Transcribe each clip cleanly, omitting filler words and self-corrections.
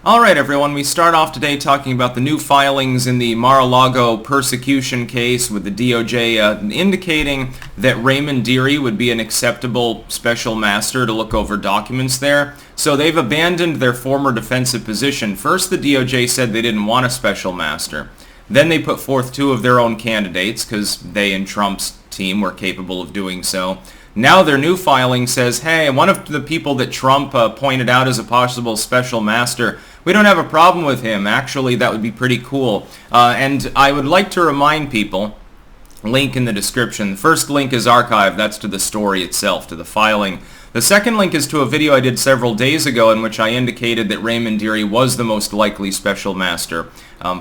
Alright everyone, we start off today talking about the new filings in the Maralago persecution case with the DOJ indicating that Raymond Dearie would be an acceptable special master to look over documents there. So they've abandoned their former defensive position. First the DOJ said they didn't want a special master. Then they put forth two of their own candidates because they and Trump's team were capable of doing so. Now their new filing says, hey, one of the people that Trump pointed out as a possible special master, we don't have a problem with him. Actually, that would be pretty cool. And I would like to remind people, link in the description. The first link is archived. That's to the story itself, to the filing. The second link is to a video I did several days ago in which I indicated that Raymond Dearie was the most likely special master.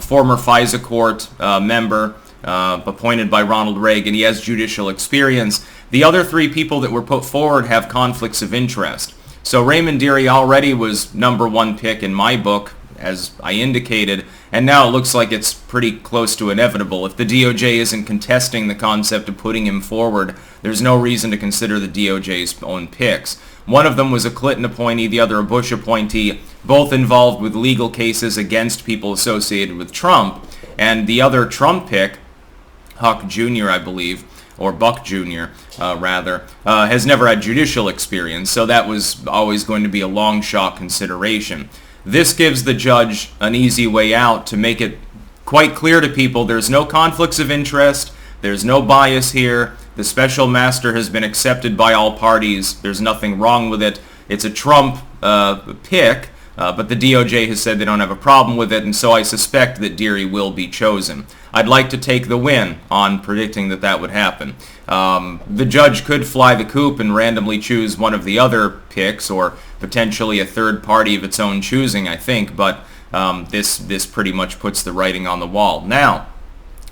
Former FISA court member, appointed by Ronald Reagan. He has judicial experience. The other three people that were put forward have conflicts of interest. So Raymond Dearie already was number one pick in my book, as I indicated, and now it looks like it's pretty close to inevitable. If the DOJ isn't contesting the concept of putting him forward, there's no reason to consider the DOJ's own picks. One of them was a Clinton appointee, the other a Bush appointee, both involved with legal cases against people associated with Trump, and the other Trump pick, Huck Jr., I believe, or Buck Jr., has never had judicial experience, so that was always going to be a long shot consideration. This gives the judge an easy way out to make it quite clear to people there's no conflicts of interest, there's no bias here, the special master has been accepted by all parties, there's nothing wrong with it, it's a Trump pick, but the DOJ has said they don't have a problem with it, and so I suspect that Dearie will be chosen. I'd like to take the win on predicting that that would happen. The judge could fly the coop and randomly choose one of the other picks, or potentially a third party of its own choosing, I think, but this pretty much puts the writing on the wall. Now,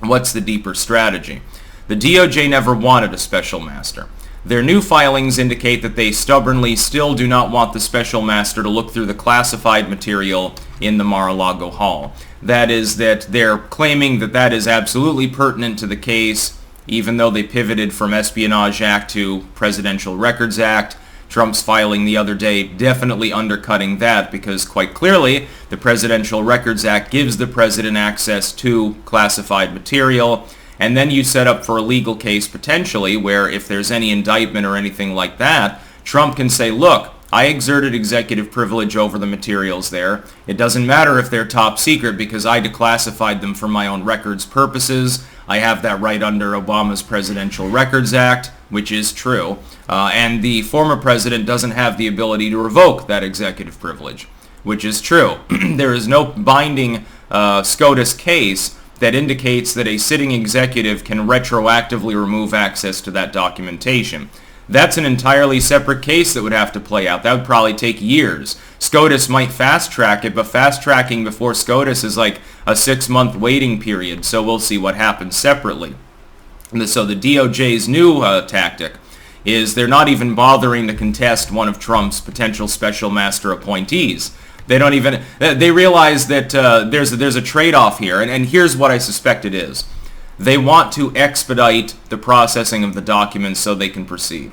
what's the deeper strategy? The DOJ never wanted a special master. Their new filings indicate that they stubbornly still do not want the special master to look through the classified material in the Maralago Hall. That is, that they're claiming that that is absolutely pertinent to the case, even though they pivoted from Espionage Act to Presidential Records Act. Trump's filing the other day definitely undercutting that, because quite clearly the Presidential Records Act gives the president access to classified material. And then you set up for a legal case potentially where if there's any indictment or anything like that, Trump can say, look, I exerted executive privilege over the materials there. It doesn't matter if they're top secret because I declassified them for my own records purposes. I have that right under Obama's Presidential Records Act, which is true. And the former president doesn't have the ability to revoke that executive privilege, which is true. There is no binding SCOTUS case that indicates that a sitting executive can retroactively remove access to that documentation. That's an entirely separate case that would have to play out. That would probably take years. SCOTUS might fast-track it, but fast-tracking before SCOTUS is like a 6-month waiting period, so we'll see what happens separately. And so the DOJ's new tactic is they're not even bothering to contest one of Trump's potential special master appointees. They don't even, they realize that there's a trade-off here, and here's what I suspect it is. They want to expedite the processing of the documents so they can proceed.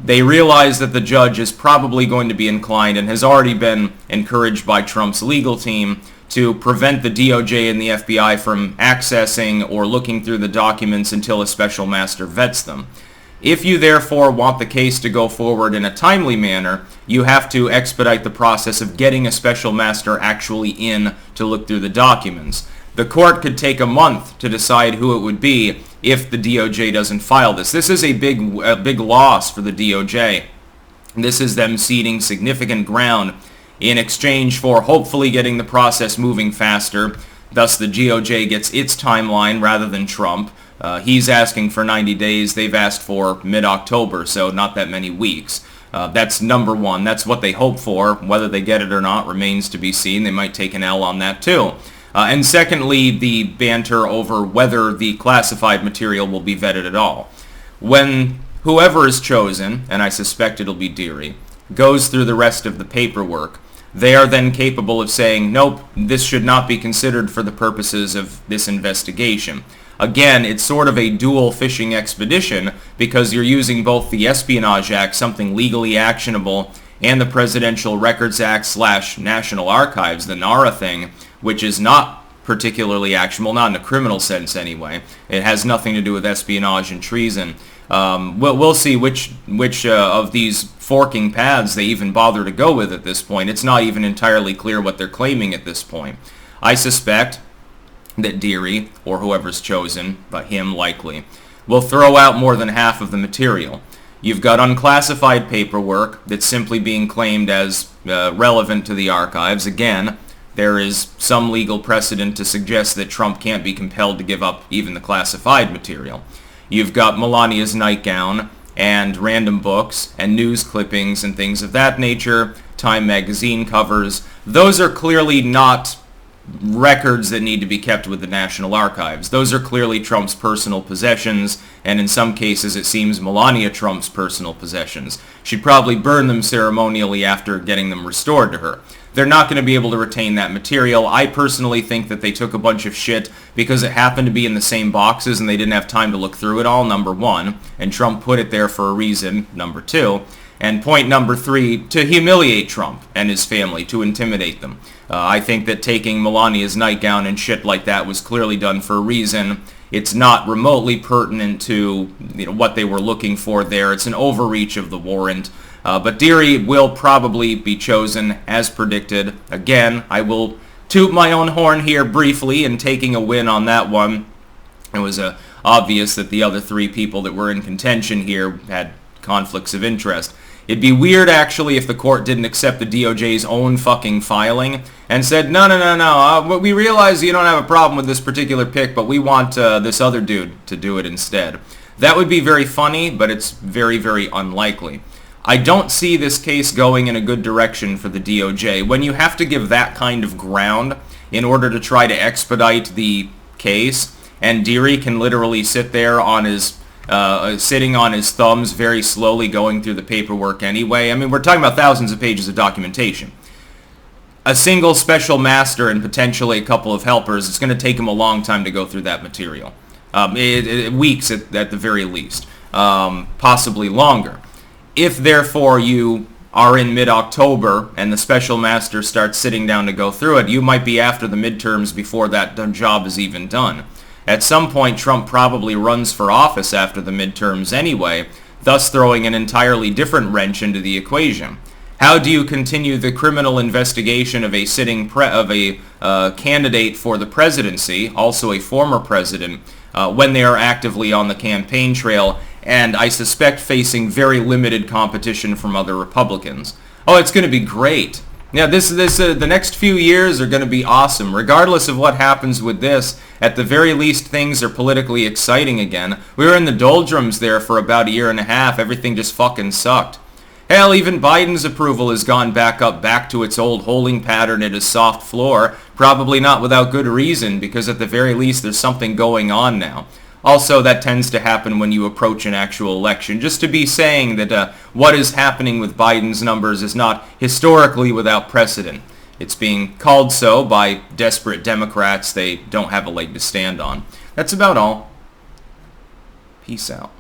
They realize that the judge is probably going to be inclined and has already been encouraged by Trump's legal team to prevent the DOJ and the FBI from accessing or looking through the documents until a special master vets them. If you therefore want the case to go forward in a timely manner, you have to expedite the process of getting a special master actually in to look through the documents. The court could take a month to decide who it would be if the DOJ doesn't file this. This is a big loss for the DOJ. This is them ceding significant ground in exchange for hopefully getting the process moving faster. Thus the DOJ gets its timeline rather than Trump. He's asking for 90 days. They've asked for mid-October, so not that many weeks. That's number one. That's what they hope for. Whether they get it or not remains to be seen. They might take an L on that too. And secondly, the banter over whether the classified material will be vetted at all. When whoever is chosen, and I suspect it'll be Dearie, goes through the rest of the paperwork, they are then capable of saying, nope, this should not be considered for the purposes of this investigation. Again, it's sort of a dual fishing expedition because you're using both the Espionage Act, something legally actionable, and the Presidential Records Act / National Archives, the NARA thing, which is not particularly actionable, not in a criminal sense anyway. It has nothing to do with espionage and treason. We'll see which of these forking paths they even bother to go with at this point. It's not even entirely clear what they're claiming at this point. I suspect that Dearie, or whoever's chosen, but him likely, will throw out more than half of the material. You've got unclassified paperwork that's simply being claimed as relevant to the archives. Again, there is some legal precedent to suggest that Trump can't be compelled to give up even the classified material. You've got Melania's nightgown and random books and news clippings and things of that nature, Time magazine covers. Those are clearly not records that need to be kept with the National Archives. Those are clearly Trump's personal possessions, and in some cases it seems Melania Trump's personal possessions. She'd probably burn them ceremonially after getting them restored to her. They're not going to be able to retain that material. I personally think that they took a bunch of shit because it happened to be in the same boxes and they didn't have time to look through it all, number one, and Trump put it there for a reason, number two. And point number three, to humiliate Trump and his family, to intimidate them. I think that taking Melania's nightgown and shit like that was clearly done for a reason. It's not remotely pertinent to what they were looking for there. It's an overreach of the warrant. But Dearie will probably be chosen as predicted. Again, I will toot my own horn here briefly in taking a win on that one. It was obvious that the other three people that were in contention here had conflicts of interest. It'd be weird, actually, if the court didn't accept the DOJ's own fucking filing and said, no, we realize you don't have a problem with this particular pick, but we want this other dude to do it instead. That would be very funny, but it's very, very unlikely. I don't see this case going in a good direction for the DOJ. When you have to give that kind of ground in order to try to expedite the case, and Dearie can literally sit there on his sitting on his thumbs very slowly going through the paperwork anyway. I mean, we're talking about thousands of pages of documentation. A single special master and potentially a couple of helpers, it's going to take him a long time to go through that material. Weeks at the very least. Possibly longer. If, therefore, you are in mid-October and the special master starts sitting down to go through it, you might be after the midterms before that job is even done. At some point, Trump probably runs for office after the midterms anyway, thus throwing an entirely different wrench into the equation. How do you continue the criminal investigation of a candidate for the presidency, also a former president, when they are actively on the campaign trail and I suspect facing very limited competition from other Republicans? Oh, it's going to be great. Yeah, the next few years are going to be awesome. Regardless of what happens with this, at the very least, things are politically exciting again. We were in the doldrums there for about a year and a half. Everything just fucking sucked. Hell, even Biden's approval has gone back to its old holding pattern at a soft floor. Probably not without good reason, because at the very least, there's something going on now. Also, that tends to happen when you approach an actual election. Just to be saying that what is happening with Biden's numbers is not historically without precedent. It's being called so by desperate Democrats they don't have a leg to stand on. That's about all. Peace out.